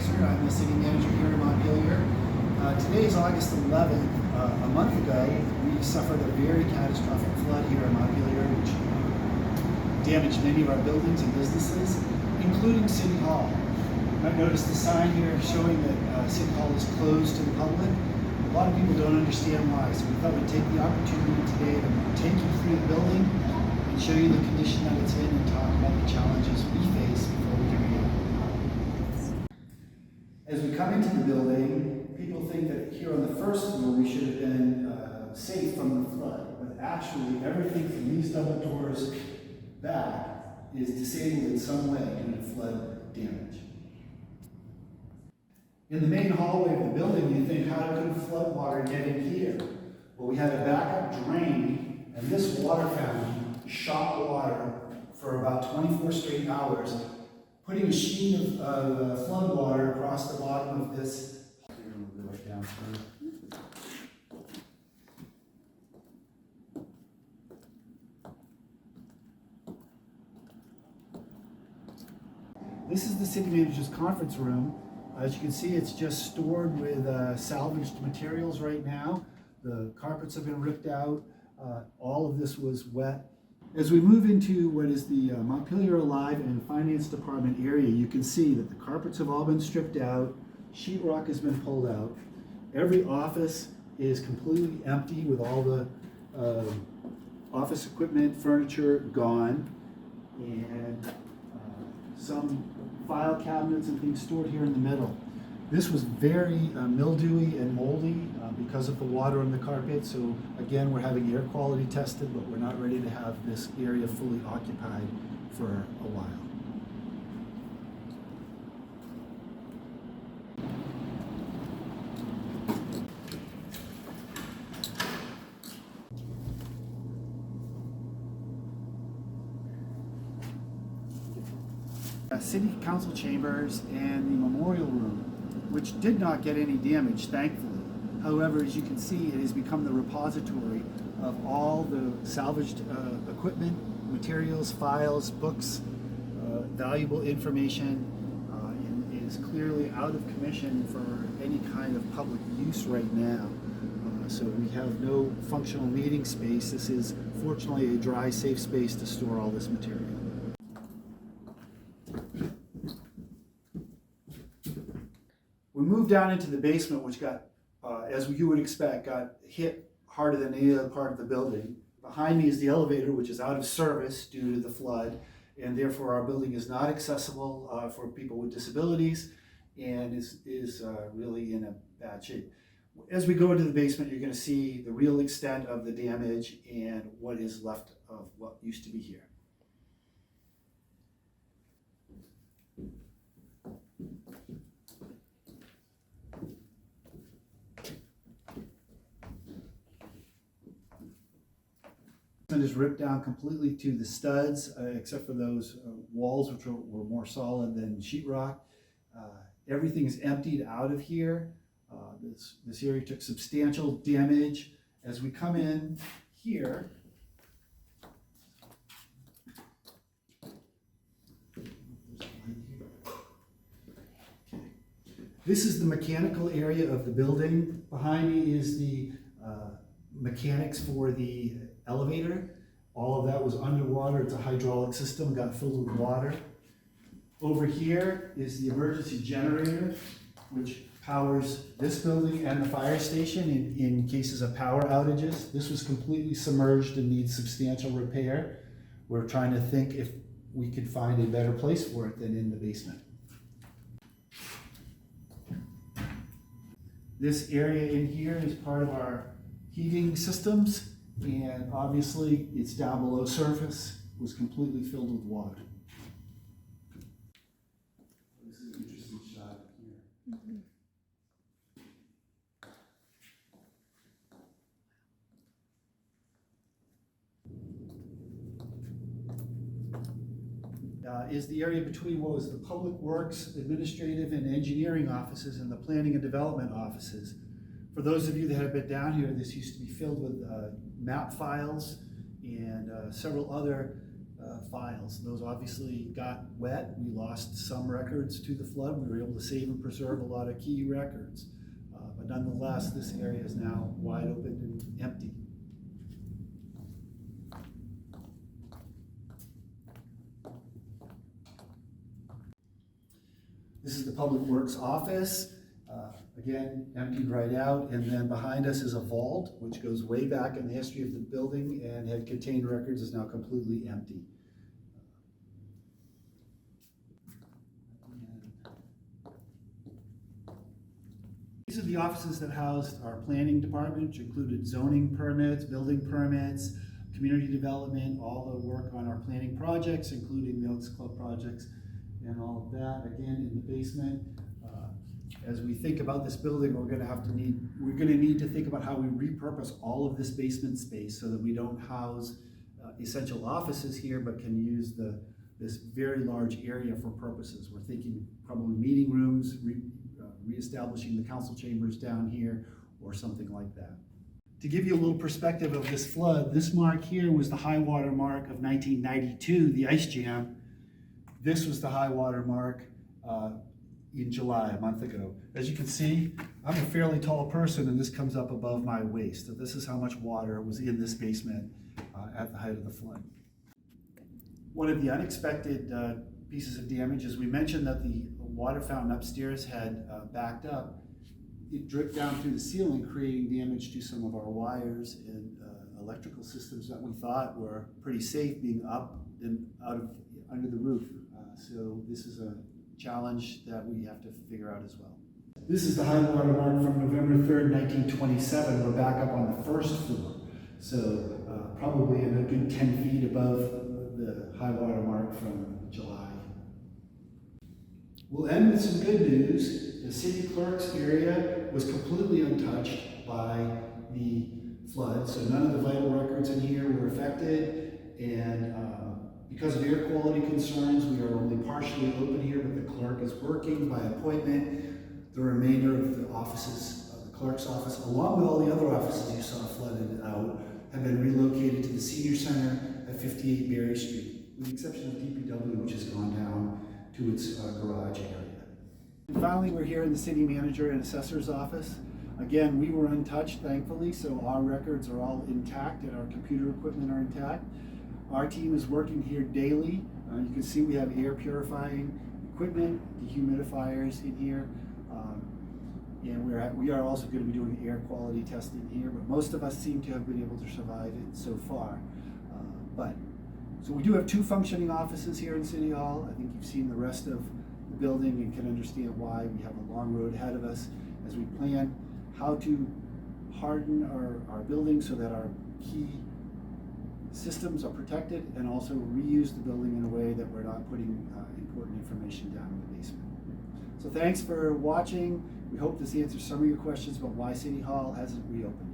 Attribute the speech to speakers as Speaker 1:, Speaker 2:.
Speaker 1: Fraser. I'm the city manager here in Montpelier. Today is August 11th. A month ago, we suffered a very catastrophic flood here in Montpelier, which damaged many of our buildings and businesses, including City Hall. You might notice the sign here showing that City Hall is closed to the public. A lot of people don't understand why, so we thought we'd take the opportunity today to take you through the building and show you the condition that it's in and talk about the challenges we face before we can reopen. As we come into the building, people think that here on the first floor we should have been safe from the flood, but actually everything from these double doors back is disabled in some way due to flood damage. In the main hallway of the building, you think, how could flood water get in here? Well, we had a backup drain, and this water fountain shot water for about 24 straight hours, putting a sheet of flood water across the bottom of this. This is the city manager's conference room. As you can see, it's just stored with salvaged materials right now. The carpets have been ripped out. All of this was wet. As we move into what is the Montpelier Alive and Finance Department area, you can see that the carpets have all been stripped out. Sheetrock has been pulled out. Every office is completely empty with all the office equipment, furniture gone, and some file cabinets and things stored here in the middle. This was very mildewy and moldy because of the water on the carpet. So again, we're having air quality tested, but we're not ready to have this area fully occupied for a while. City Council chambers and the memorial room, which did not get any damage, thankfully. However, as you can see, it has become the repository of all the salvaged equipment, materials, files, books, valuable information, and is clearly out of commission for any kind of public use right now. So we have no functional meeting space. This is fortunately a dry, safe space to store all this material. We moved down into the basement, which got, as you would expect, got hit harder than any other part of the building. Behind me is the elevator, which is out of service due to the flood, and therefore our building is not accessible for people with disabilities and is really in a bad shape. As we go into the basement, you're going to see the real extent of the damage and what is left of what used to be here. Is ripped down completely to the studs, except for those walls, which were more solid than sheetrock. Everything is emptied out of here. This area took substantial damage. As we come in here, this is the mechanical area of the building. Behind me is the mechanics for the elevator. All of that was underwater. It's a hydraulic system, got filled with water. Over here is the emergency generator, which powers this building and the fire station in cases of power outages. This was completely submerged and needs substantial repair. We're trying to think if we could find a better place for it than in the basement. This area in here is part of our heating systems, and obviously it's down below surface, was completely filled with water. This is an interesting shot here. Mm-hmm. Is the area between what was the Public Works, Administrative and Engineering offices and the Planning and Development offices. For those of you that have been down here, this used to be filled with map files and several other files. Those obviously got wet. We lost some records to the flood. We were able to save and preserve a lot of key records. But nonetheless, this area is now wide open and empty. This is the Public Works office. Again, emptied right out, and then behind us is a vault, which goes way back in the history of the building and had contained records, is now completely empty. These are the offices that housed our planning department, which included zoning permits, building permits, community development, all the work on our planning projects, including the Oaks Club projects and all of that. Again, in the basement. As we think about this building, we're going to need to think about how we repurpose all of this basement space so that we don't house essential offices here, but can use this very large area for purposes. We're thinking probably meeting rooms, reestablishing the council chambers down here, or something like that. To give you a little perspective of this flood, this mark here was the high water mark of 1992, the ice jam. This was the high water mark in July, a month ago. As you can see, I'm a fairly tall person and this comes up above my waist. So this is how much water was in this basement at the height of the flood. One of the unexpected pieces of damage is we mentioned that the water fountain upstairs had backed up. It dripped down through the ceiling, creating damage to some of our wires and electrical systems that we thought were pretty safe being up and under the roof. So this is a challenge that we have to figure out as well. This is the high water mark from November 3rd, 1927. We're back up on the first floor. So probably in a good 10 feet above the high water mark from July. We'll end with some good news. The city clerk's area was completely untouched by the flood. So none of the vital records in here were affected. And because of air quality concerns, we are only partially open here, but the clerk is working by appointment. The remainder of the offices, the clerk's office, along with all the other offices you saw flooded out, have been relocated to the senior center at 58 Berry Street, with the exception of DPW, which has gone down to its garage area. And finally, we're here in the city manager and assessor's office. Again, we were untouched, thankfully, so our records are all intact and our computer equipment are intact. Our team is working here daily. You can see we have air purifying equipment, dehumidifiers in here. And we are also going to be doing air quality testing here, but most of us seem to have been able to survive it so far. So we do have 2 functioning offices here in City Hall. I think you've seen the rest of the building and can understand why. We have a long road ahead of us as we plan how to harden our building so that our key systems are protected, and also reuse the building in a way that we're not putting important information down in the basement. So thanks for watching. We hope this answers some of your questions about why City Hall hasn't reopened.